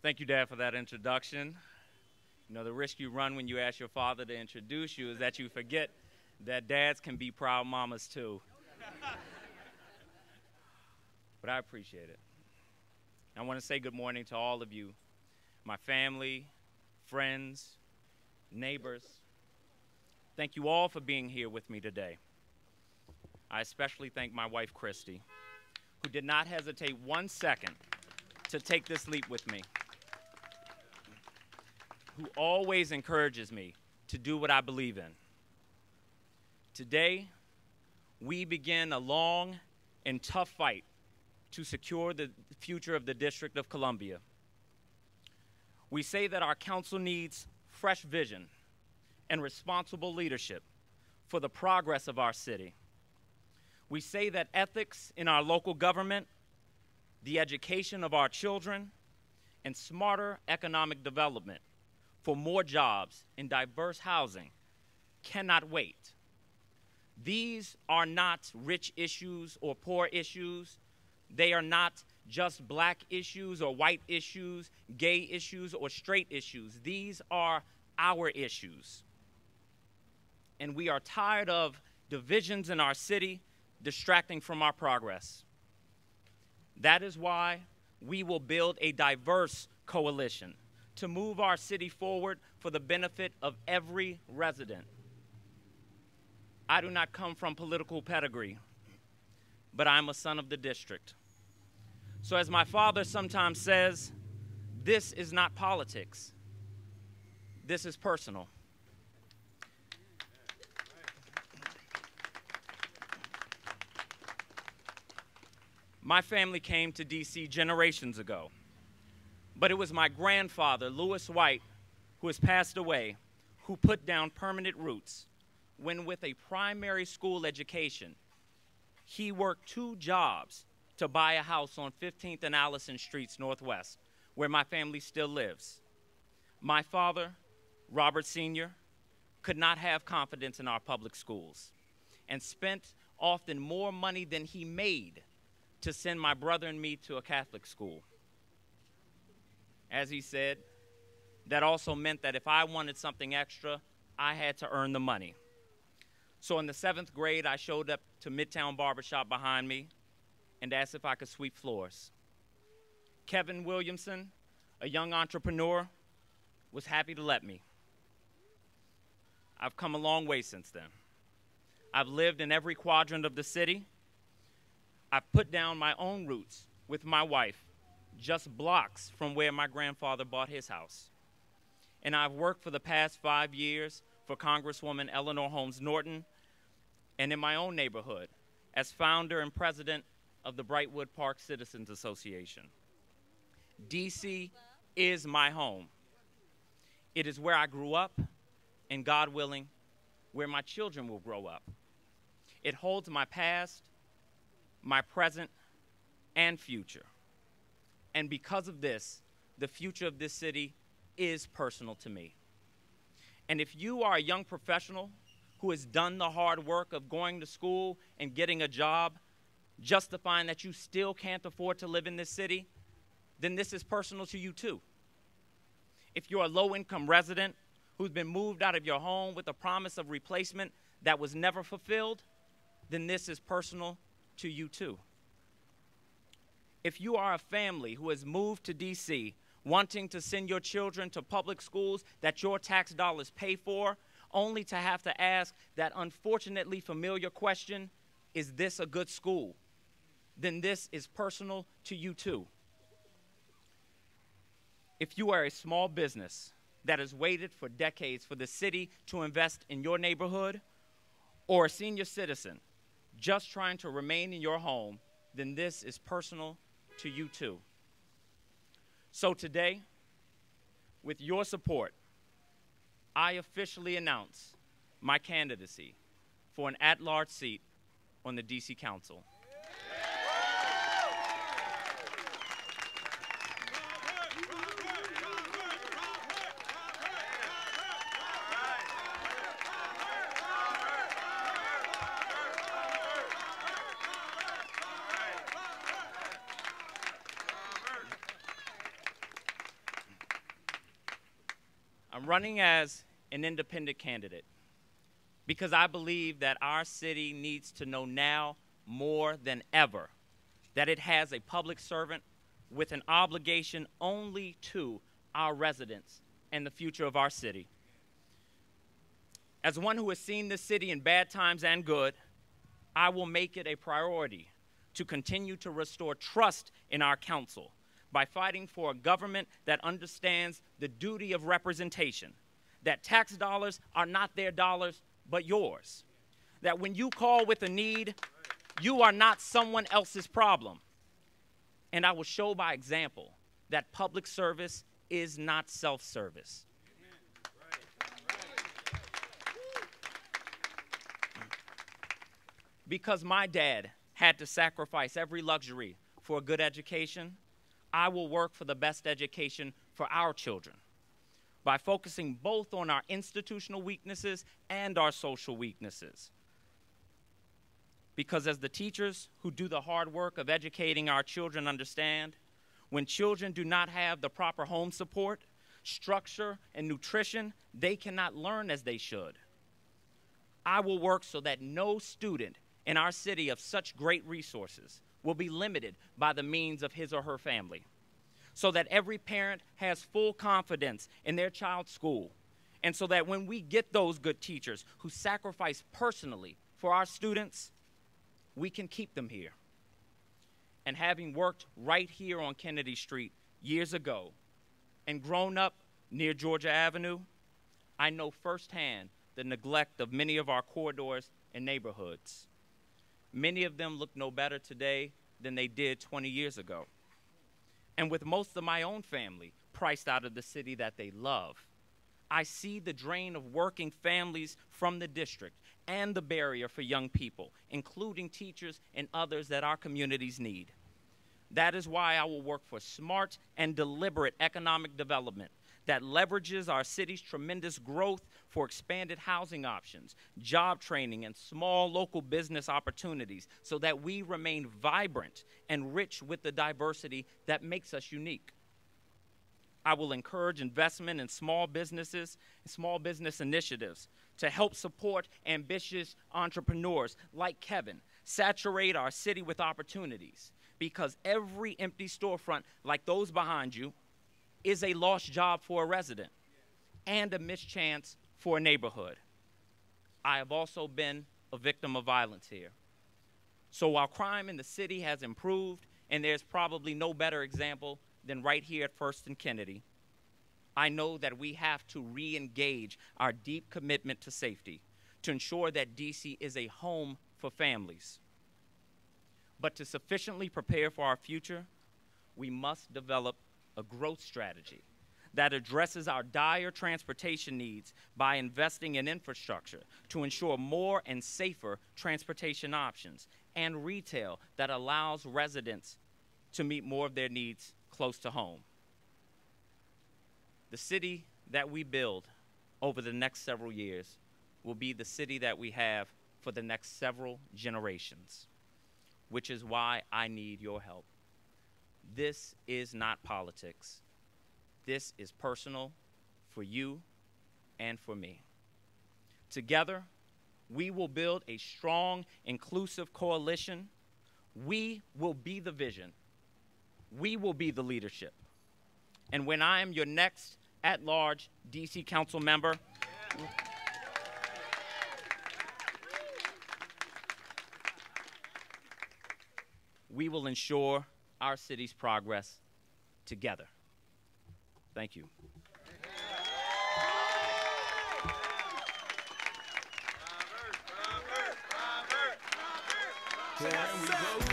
Thank you, Dad, for that introduction. You know, the risk you run when you ask your father to introduce you is that you forget that dads can be proud mamas, too. But I appreciate it. I want to say good morning to all of you, my family, friends, neighbors. Thank you all for being here with me today. I especially thank my wife, Christy, who did not hesitate 1 second to take this leap with me, who always encourages me to do what I believe in. Today, we begin a long and tough fight to secure the future of the District of Columbia. We say that our council needs fresh vision and responsible leadership for the progress of our city. We say that ethics in our local government, the education of our children, and smarter economic development for more jobs and diverse housing cannot wait. These are not rich issues or poor issues. They are not just black issues or white issues, gay issues or straight issues. These are our issues. And we are tired of divisions in our city distracting from our progress. That is why we will build a diverse coalition to move our city forward for the benefit of every resident. I do not come from political pedigree, but I'm a son of the district. So as my father sometimes says, this is not politics. This is personal. My family came to DC generations ago, but it was my grandfather, Lewis White, who has passed away, who put down permanent roots when, with a primary school education, he worked 2 jobs to buy a house on 15th and Allison Streets Northwest, where my family still lives. My father, Robert Sr., could not have confidence in our public schools and spent often more money than he made to send my brother and me to a Catholic school. As he said, that also meant that if I wanted something extra, I had to earn the money. So in the 7th grade, I showed up to Midtown Barbershop behind me and asked if I could sweep floors. Kevin Williamson, a young entrepreneur, was happy to let me. I've come a long way since then. I've lived in every quadrant of the city. I've put down my own roots with my wife, just blocks from where my grandfather bought his house. And I've worked for the past 5 years for Congresswoman Eleanor Holmes Norton and in my own neighborhood as founder and president of the Brightwood Park Citizens Association. DC is my home. It is where I grew up, and God willing, where my children will grow up. It holds my past, my present, and future. And because of this, the future of this city is personal to me. And if you are a young professional who has done the hard work of going to school and getting a job, justifying that you still can't afford to live in this city, then this is personal to you too. If you're a low-income resident who's been moved out of your home with a promise of replacement that was never fulfilled, then this is personal to you too. If you are a family who has moved to DC wanting to send your children to public schools that your tax dollars pay for, only to have to ask that unfortunately familiar question, is this a good school? Then this is personal to you too. If you are a small business that has waited for decades for the city to invest in your neighborhood, or a senior citizen just trying to remain in your home, then this is personal to you too. So today, with your support, I officially announce my candidacy for an at-large seat on the DC Council. I'm running as an independent candidate because I believe that our city needs to know now more than ever that it has a public servant with an obligation only to our residents and the future of our city. As one who has seen this city in bad times and good, I will make it a priority to continue to restore trust in our council by fighting for a government that understands the duty of representation, that tax dollars are not their dollars, but yours, that when you call with a need, you are not someone else's problem. And I will show by example that public service is not self-service. Because my dad had to sacrifice every luxury for a good education, I will work for the best education for our children by focusing both on our institutional weaknesses and our social weaknesses. Because as the teachers who do the hard work of educating our children understand, when children do not have the proper home support, structure, and nutrition, they cannot learn as they should. I will work so that no student in our city of such great resources will be limited by the means of his or her family, so that every parent has full confidence in their child's school, and so that when we get those good teachers who sacrifice personally for our students, we can keep them here. And having worked right here on Kennedy Street years ago and grown up near Georgia Avenue, I know firsthand the neglect of many of our corridors and neighborhoods. Many of them look no better today than they did 20 years ago. And with most of my own family priced out of the city that they love, I see the drain of working families from the district and the barrier for young people, including teachers and others that our communities need. That is why I will work for smart and deliberate economic development that leverages our city's tremendous growth for expanded housing options, job training, and small local business opportunities so that we remain vibrant and rich with the diversity that makes us unique. I will encourage investment in small businesses and small business initiatives to help support ambitious entrepreneurs like Kevin, saturate our city with opportunities, because every empty storefront like those behind you is a lost job for a resident and a missed chance for a neighborhood. I have also been a victim of violence here. So while crime in the city has improved, and there's probably no better example than right here at First and Kennedy, I know that we have to re-engage our deep commitment to safety to ensure that DC is a home for families. But to sufficiently prepare for our future, we must develop a growth strategy that addresses our dire transportation needs by investing in infrastructure to ensure more and safer transportation options, and retail that allows residents to meet more of their needs close to home. The city that we build over the next several years will be the city that we have for the next several generations, which is why I need your help. This is not politics. This is personal for you and for me. Together, we will build a strong, inclusive coalition. We will be the vision. We will be the leadership. And when I am your next at-large DC Council member, we will ensure our city's progress together. Thank you. Can we vote?